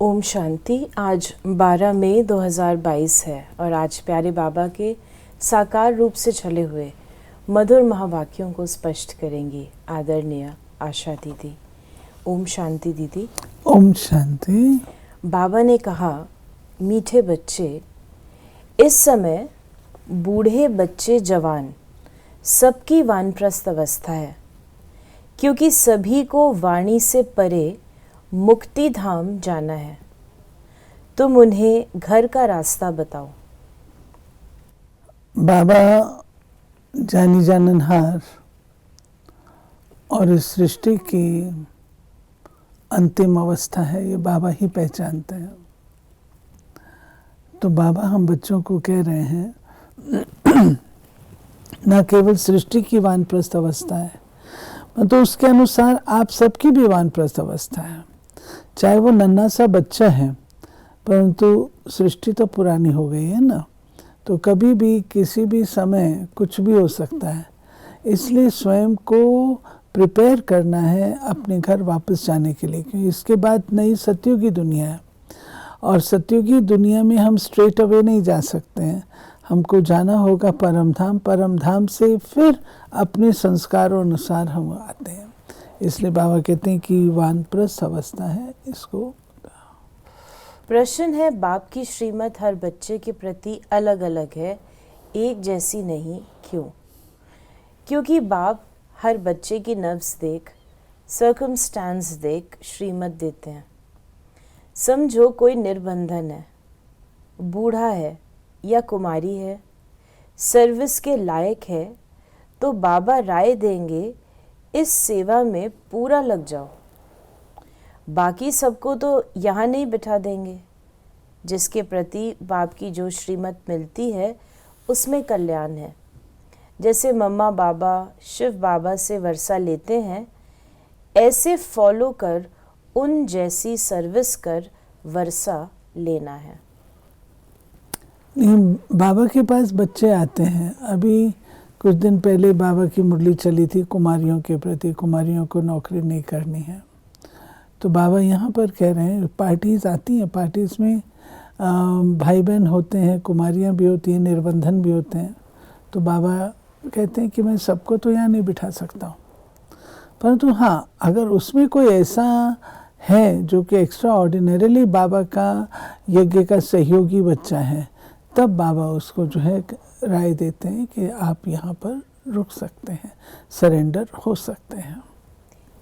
ओम शांति। आज 12 मई 2022 है और आज प्यारे बाबा के साकार रूप से चले हुए मधुर महावाक्यों को स्पष्ट करेंगी आदरणीय आशा दीदी। ओम शांति दीदी। ओम शांति। बाबा ने कहा, मीठे बच्चे, इस समय बूढ़े बच्चे जवान सबकी वानप्रस्थ अवस्था है, क्योंकि सभी को वाणी से परे मुक्ति धाम जाना है। तुम उन्हें घर का रास्ता बताओ। बाबा जानी जाननहार और इस सृष्टि की अंतिम अवस्था है, ये बाबा ही पहचानते हैं। तो बाबा हम बच्चों को कह रहे हैं न केवल सृष्टि की वानप्रस्थ अवस्था है, तो उसके अनुसार आप सबकी भी वानप्रस्थ अवस्था है। चाहे वो नन्हा सा बच्चा है, परंतु सृष्टि तो पुरानी हो गई है ना, तो कभी भी किसी भी समय कुछ भी हो सकता है। इसलिए स्वयं को प्रिपेयर करना है अपने घर वापस जाने के लिए, क्योंकि इसके बाद नई सत्युगी दुनिया है और सत्युगी दुनिया में हम स्ट्रेट अवे नहीं जा सकते हैं। हमको जाना होगा परम धाम, परम धाम से फिर अपने संस्कारों अनुसार हम आते हैं। इसलिए बाबा कहते हैं कि वानप्रस्थ अवस्था है। इसको प्रश्न है, बाप की श्रीमत हर बच्चे के प्रति अलग अलग है, एक जैसी नहीं, क्यों? क्योंकि बाप हर बच्चे की नब्ज देख, सर्कमस्टांस देख श्रीमत देते हैं। समझो कोई निर्बंधन है, बूढ़ा है या कुमारी है, सर्विस के लायक है, तो बाबा राय देंगे इस सेवा में पूरा लग जाओ। बाकी सबको तो यहाँ नहीं बिठा देंगे। जिसके प्रति बाप की जो श्रीमत मिलती है उसमें कल्याण है। जैसे मम्मा बाबा शिव बाबा से वर्षा लेते हैं, ऐसे फॉलो कर उन जैसी सर्विस कर वर्षा लेना है। बाबा के पास बच्चे आते हैं। अभी कुछ दिन पहले बाबा की मुरली चली थी कुमारियों के प्रति, कुमारियों को नौकरी नहीं करनी है। तो बाबा यहाँ पर कह रहे हैं, पार्टीज आती हैं, पार्टीज में भाई बहन होते हैं, कुमारियाँ भी होती हैं, निर्बंधन भी होते हैं। तो बाबा कहते हैं कि मैं सबको तो यहाँ नहीं बिठा सकता हूँ, परंतु हाँ, अगर उसमें कोई ऐसा है जो कि एक्स्ट्रा ऑर्डिनरीली बाबा का यज्ञ का सहयोगी बच्चा है, तब बाबा उसको जो है राय देते हैं कि आप यहाँ पर रुक सकते हैं, सरेंडर हो सकते हैं।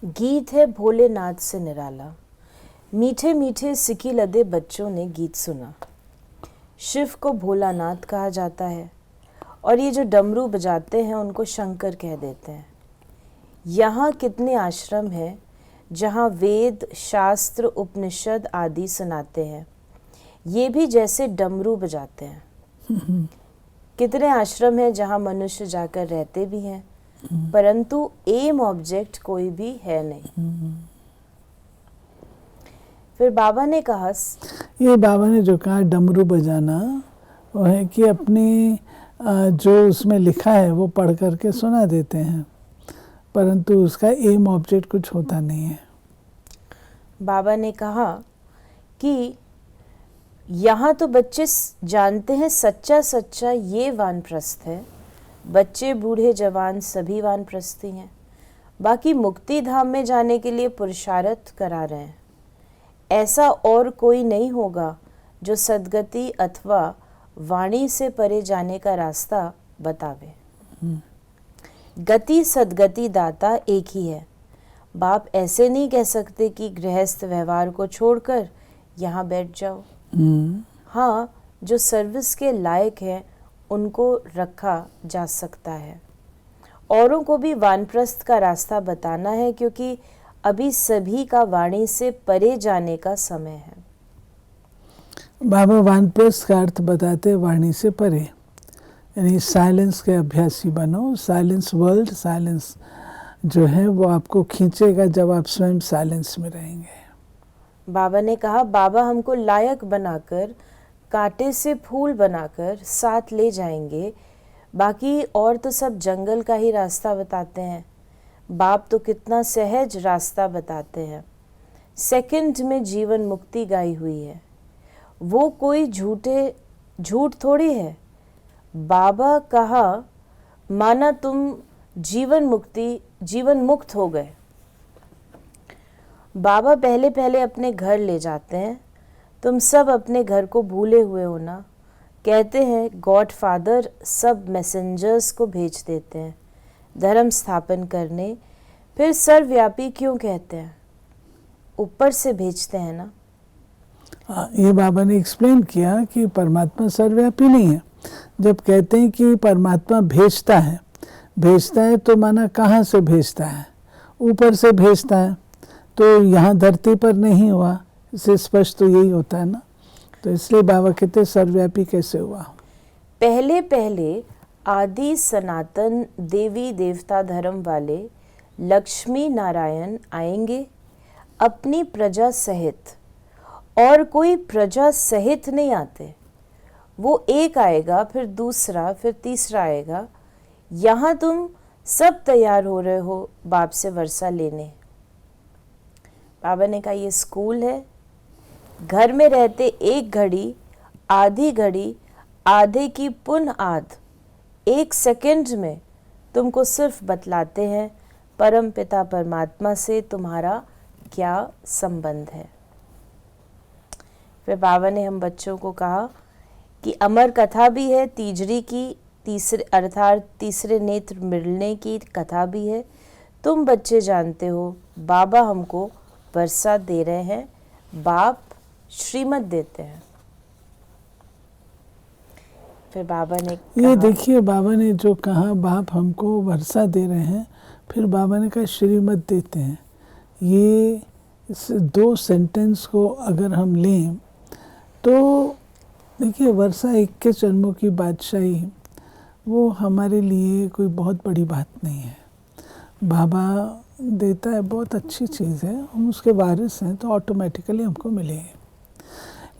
गीत है भोलेनाथ से निराला, मीठे मीठे सिकी लदे बच्चों ने गीत सुना। शिव को भोलानाथ कहा जाता है और ये जो डमरू बजाते हैं उनको शंकर कह देते हैं। यहाँ कितने आश्रम हैं जहाँ वेद शास्त्र उपनिषद आदि सुनाते हैं, ये भी जैसे डमरू बजाते हैं। कितने आश्रम हैं जहाँ मनुष्य जाकर रहते भी हैं, परंतु एम ऑब्जेक्ट कोई भी है नहीं। फिर बाबा ने कहा, ये बाबा ने जो कहा डमरू बजाना, वो है कि अपने जो उसमें लिखा है वो पढ़ करके सुना देते हैं, परंतु उसका एम ऑब्जेक्ट कुछ होता नहीं है। बाबा ने कहा कि यहाँ तो बच्चे जानते हैं सच्चा सच्चा ये वानप्रस्थ है। बच्चे बूढ़े जवान सभी वानप्रस्थी हैं। बाकी मुक्ति धाम में जाने के लिए पुरुषार्थ करा रहे हैं। ऐसा और कोई नहीं होगा जो सद्गति अथवा वाणी से परे जाने का रास्ता बतावे। गति सद्गति दाता एक ही है। बाप ऐसे नहीं कह सकते कि गृहस्थ व्यवहार को छोड़कर यहाँ बैठ जाओ। हाँ, जो सर्विस के लायक है उनको रखा जा सकता है। औरों को भी वानप्रस्थ का रास्ता बताना है, क्योंकि अभी सभी का वाणी से परे जाने का समय है। बाबा वानप्रस्थ का अर्थ बताते वाणी से परे, यानी साइलेंस के अभ्यासी बनो। साइलेंस वर्ल्ड, साइलेंस जो है वो आपको खींचेगा जब आप स्वयं साइलेंस में रहेंगे। बाबा ने कहा, बाबा हमको लायक बनाकर कांटे से फूल बनाकर साथ ले जाएंगे। बाकी और तो सब जंगल का ही रास्ता बताते हैं। बाप तो कितना सहज रास्ता बताते हैं। सेकंड में जीवन मुक्ति गाई हुई है। वो कोई झूठ थोड़ी है। बाबा कहा माना तुम जीवन मुक्त हो गए। बाबा पहले पहले अपने घर ले जाते हैं। तुम सब अपने घर को भूले हुए हो ना। कहते हैं गॉड फादर सब मैसेंजर्स को भेज देते हैं धर्म स्थापन करने। फिर सर्वव्यापी क्यों कहते हैं? ऊपर से भेजते हैं ना। ये बाबा ने एक्सप्लेन किया कि परमात्मा सर्वव्यापी नहीं है। जब कहते हैं कि परमात्मा भेजता है तो माना कहाँ से भेजता है? ऊपर से भेजता है, तो यहाँ धरती पर नहीं हुआ। इससे स्पष्ट तो यही होता है ना। तो इसलिए बाबा कहते सर्वव्यापी कैसे हुआ? पहले पहले आदि सनातन देवी देवता धर्म वाले लक्ष्मी नारायण आएंगे अपनी प्रजा सहित, और कोई प्रजा सहित नहीं आते। वो एक आएगा, फिर दूसरा, फिर तीसरा आएगा। यहाँ तुम सब तैयार हो रहे हो बाप से वर्षा लेने। बाबा ने कहा ये स्कूल है। घर में रहते एक घड़ी, आधी घड़ी, आधे की पुनः आध, एक सेकंड में तुमको सिर्फ बतलाते हैं परम पिता परमात्मा से तुम्हारा क्या संबंध है। फिर बाबा ने हम बच्चों को कहा कि अमर कथा भी है, तीजरी की तीसरे नेत्र मिलने की कथा भी है। तुम बच्चे जानते हो बाबा हमको वर्षा दे रहे हैं, बाप श्रीमत देते हैं। फिर बाबा ने ये देखिए, बाबा ने जो कहा बाप हमको वर्षा दे रहे हैं, फिर बाबा ने कहा श्रीमत देते हैं। ये इस दो सेंटेंस को अगर हम लें तो देखिए, वर्षा 21 जन्मों की बादशाही वो हमारे लिए कोई बहुत बड़ी बात नहीं है। बाबा देता है, बहुत अच्छी चीज़ है, हम उसके वारिस हैं तो ऑटोमेटिकली हमको मिलेंगे।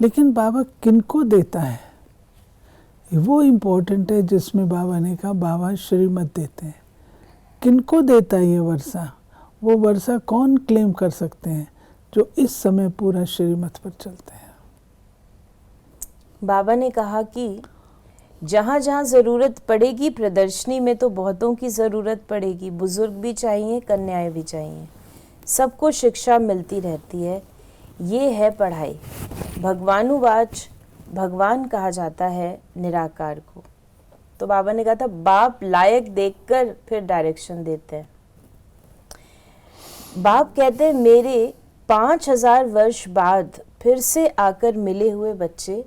लेकिन बाबा किनको देता है वो इम्पोर्टेंट है, जिसमें बाबा ने कहा बाबा श्रीमत देते हैं। किनको देता है ये वर्षा? वो वर्षा कौन क्लेम कर सकते हैं? जो इस समय पूरा श्रीमत पर चलते हैं। बाबा ने कहा कि जहाँ जहाँ ज़रूरत पड़ेगी प्रदर्शनी में तो बहुतों की ज़रूरत पड़ेगी। बुजुर्ग भी चाहिए, कन्याएं भी चाहिए, सबको शिक्षा मिलती रहती है। ये है पढ़ाई। भगवानुवाच, भगवान कहा जाता है निराकार को। तो बाबा ने कहा था बाप लायक देखकर फिर डायरेक्शन देते हैं। बाप कहते हैं मेरे 5000 वर्ष बाद फिर से आकर मिले हुए बच्चे,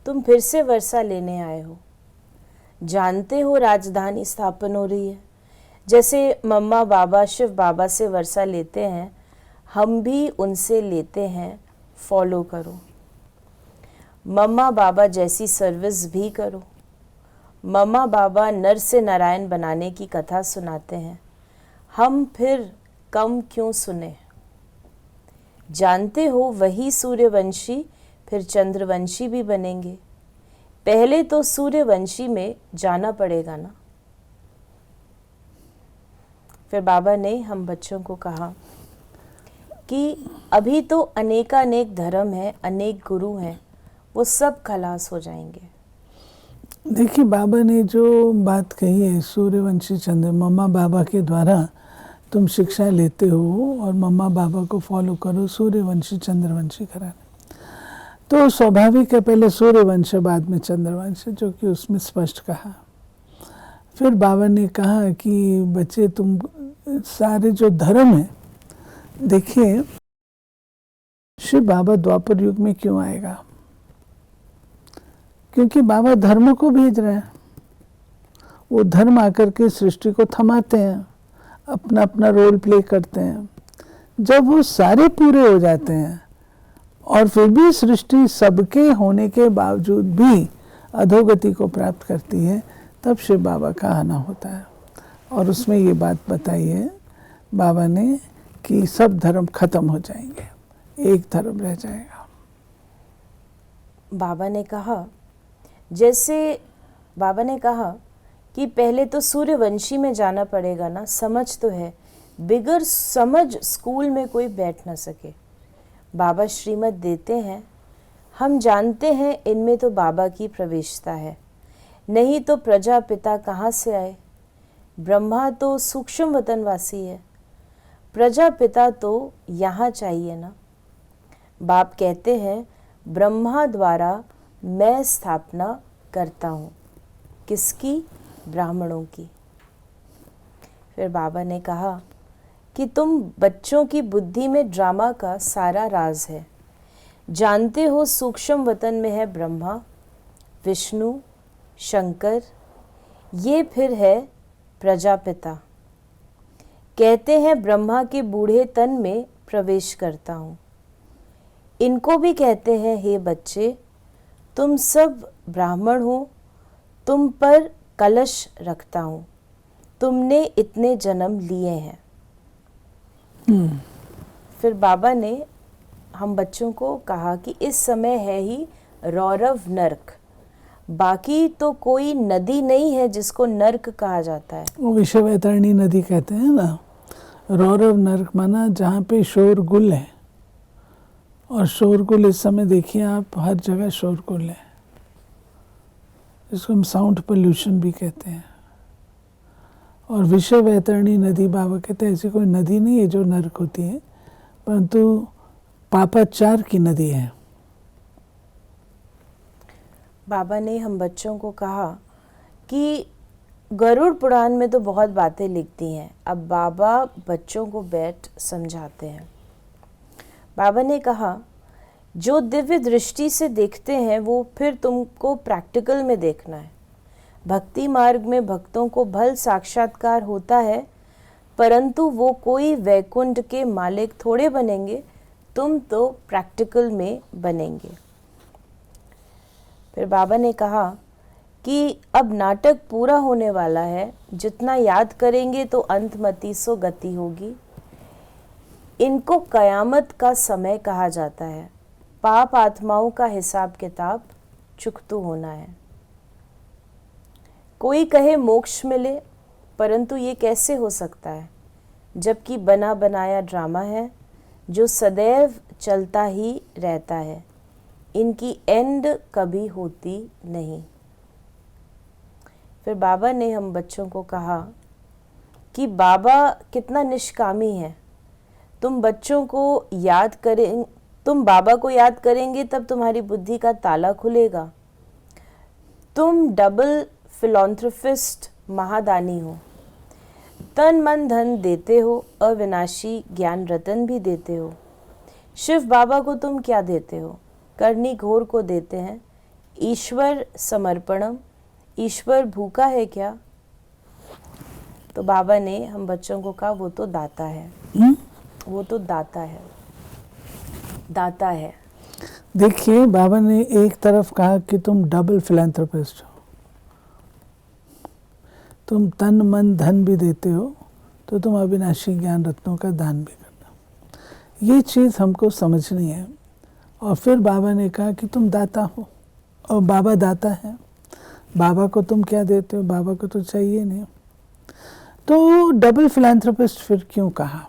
तुम फिर से वर्षा लेने आए हो। जानते हो राजधानी स्थापन हो रही है। जैसे मम्मा बाबा शिव बाबा से वर्षा लेते हैं, हम भी उनसे लेते हैं। फॉलो करो, मम्मा बाबा जैसी सर्विस भी करो। मम्मा बाबा नर से नारायण बनाने की कथा सुनाते हैं, हम फिर कम क्यों सुने। जानते हो वही सूर्यवंशी फिर चंद्रवंशी भी बनेंगे। पहले तो सूर्यवंशी में जाना पड़ेगा ना। फिर बाबा ने हम बच्चों को कहा कि अभी तो अनेकानेक धर्म है, अनेक गुरु हैं, वो सब खलास हो जाएंगे। देखिए, बाबा ने जो बात कही है सूर्यवंशी चंद्र, मम्मा बाबा के द्वारा तुम शिक्षा लेते हो और मम्मा बाबा को फॉलो करो सूर्यवंशी चंद्रवंशी कराने। तो स्वाभाविक है पहले सूर्यवंश बाद में चंद्रवंश, जो कि उसमें स्पष्ट कहा। फिर बाबा ने कहा कि बच्चे तुम सारे जो धर्म है, देखिए शिव बाबा द्वापर युग में क्यों आएगा? क्योंकि बाबा धर्म को भेज रहे हैं। वो धर्म आकर के सृष्टि को थमाते हैं, अपना अपना रोल प्ले करते हैं। जब वो सारे पूरे हो जाते हैं और फिर भी सृष्टि सबके होने के बावजूद भी अधोगति को प्राप्त करती है, तब शिव बाबा का आना होता है। और उसमें ये बात बताई है बाबा ने कि सब धर्म खत्म हो जाएंगे, एक धर्म रह जाएगा। बाबा ने कहा, जैसे बाबा ने कहा कि पहले तो सूर्यवंशी में जाना पड़ेगा ना। समझ तो है, बिगर समझ स्कूल में कोई बैठ ना सके। बाबा श्रीमत देते हैं, हम जानते हैं इनमें तो बाबा की प्रवेशता है, नहीं तो प्रजापिता कहाँ से आए। ब्रह्मा तो सूक्ष्म वतनवासी है, प्रजापिता तो यहाँ चाहिए ना। बाप कहते हैं ब्रह्मा द्वारा मैं स्थापना करता हूँ। किसकी? ब्राह्मणों की। फिर बाबा ने कहा कि तुम बच्चों की बुद्धि में ड्रामा का सारा राज है। जानते हो सूक्ष्म वतन में है ब्रह्मा, विष्णु, शंकर, ये फिर है प्रजापिता। कहते हैं ब्रह्मा के बूढ़े तन में प्रवेश करता हूँ। इनको भी कहते हैं हे बच्चे, तुम सब ब्राह्मण हो, तुम पर कलश रखता हूँ, तुमने इतने जन्म लिए हैं। फिर बाबा ने हम बच्चों को कहा कि इस समय है ही रौरव नर्क, बाकी तो कोई नदी नहीं है जिसको नर्क कहा जाता है। वो विश्व वैतरणी नदी कहते हैं ना। रौरव नर्क माना जहाँ पे शोरगुल है, और शोरगुल इस समय देखिए आप हर जगह शोरगुल है, इसको हम साउंड पोल्यूशन भी कहते हैं। और विश्व वैतरणी नदी बाबा कहते हैं ऐसी कोई नदी नहीं है जो नर्क होती है, परंतु पापाचार की नदी है। बाबा ने हम बच्चों को कहा कि गरुड़ पुराण में तो बहुत बातें लिखती हैं, अब बाबा बच्चों को बैठ समझाते हैं। बाबा ने कहा जो दिव्य दृष्टि से देखते हैं वो फिर तुमको प्रैक्टिकल में देखना है। भक्ति मार्ग में भक्तों को भल साक्षात्कार होता है, परंतु वो कोई वैकुंठ के मालिक थोड़े बनेंगे, तुम तो प्रैक्टिकल में बनेंगे। फिर बाबा ने कहा कि अब नाटक पूरा होने वाला है, जितना याद करेंगे तो अंतमति सो गति होगी। इनको कयामत का समय कहा जाता है। पाप आत्माओं का हिसाब किताब चुकतू होना है। कोई कहे मोक्ष मिले, परंतु ये कैसे हो सकता है जबकि बना बनाया ड्रामा है जो सदैव चलता ही रहता है। इनकी एंड कभी होती नहीं। फिर बाबा ने हम बच्चों को कहा कि बाबा कितना निष्कामी है। तुम बच्चों को याद करें, तुम बाबा को याद करेंगे तब तुम्हारी बुद्धि का ताला खुलेगा। तुम डबल फिलॉन्थ्रोपिस्ट महादानी हो, तन मन धन देते हो, अविनाशी ज्ञान रतन भी देते हो। शिव बाबा को तुम क्या देते हो? करनी घोर को देते हैं ईश्वर समर्पणम। ईश्वर भूखा है क्या? तो बाबा ने हम बच्चों को कहा वो तो दाता है। वो तो दाता है, दाता है। देखिए बाबा ने एक तरफ कहा कि तुम डबल फिलैंथ्रोपिस्ट हो, तुम तन मन धन भी देते हो, तो तुम अविनाशी ज्ञान रत्नों का दान भी करना। ये चीज़ हमको समझनी है। और फिर बाबा ने कहा कि तुम दाता हो, और बाबा दाता है। बाबा को तुम क्या देते हो? बाबा को तो चाहिए नहीं। तो डबल फिलैंथ्रोपिस्ट फिर क्यों कहा?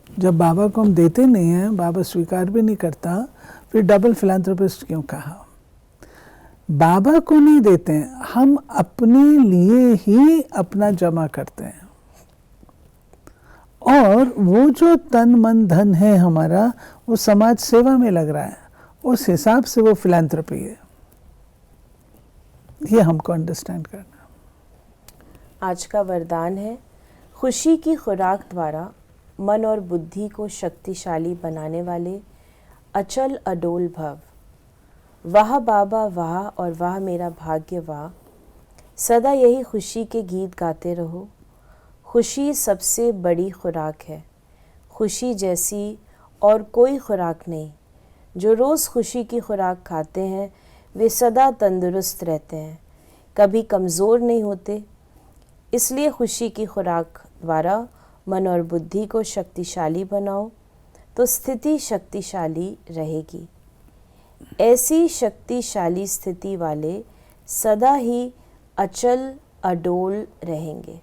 जब बाबा को हम देते नहीं हैं, बाबा स्वीकार भी नहीं करता, फिर डबल फिलैंथ्रोपिस्ट क्यों कहा? बाबा को नहीं देते हैं, हम अपने लिए ही अपना जमा करते हैं। और वो जो तन मन धन है हमारा, वो समाज सेवा में लग रहा है, उस हिसाब से वो फिलैंथ्रोपी है। ये हमको अंडरस्टैंड करना। आज का वरदान है खुशी की खुराक द्वारा मन और बुद्धि को शक्तिशाली बनाने वाले अचल अडोल भव। वाह बाबा वाह, और वाह मेरा भाग्य वाह। सदा यही खुशी के गीत गाते रहो। खुशी सबसे बड़ी खुराक है, खुशी जैसी और कोई खुराक नहीं। जो रोज़ खुशी की खुराक खाते हैं वे सदा तंदुरुस्त रहते हैं, कभी कमज़ोर नहीं होते। इसलिए खुशी की खुराक द्वारा मन और बुद्धि को शक्तिशाली बनाओ, तो स्थिति शक्तिशाली रहेगी। ऐसी शक्तिशाली स्थिति वाले सदा ही अचल अडोल रहेंगे।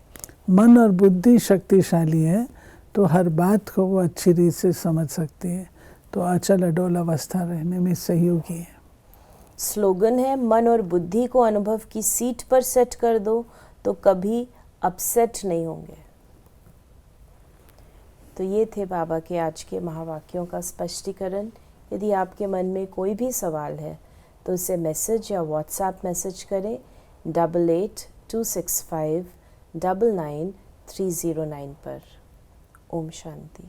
मन और बुद्धि शक्तिशाली है, तो हर बात को वो अच्छी रीत से समझ सकती है, तो अचल अडोल अवस्था रहने में सहयोगी है। स्लोगन है, मन और बुद्धि को अनुभव की सीट पर सेट कर दो तो कभी अपसेट नहीं होंगे। तो ये थे बाबा के आज के महावाक्यों का स्पष्टीकरण। यदि आपके मन में कोई भी सवाल है तो उसे मैसेज या व्हाट्सएप मैसेज करें 8826599309 पर। ओम शांति।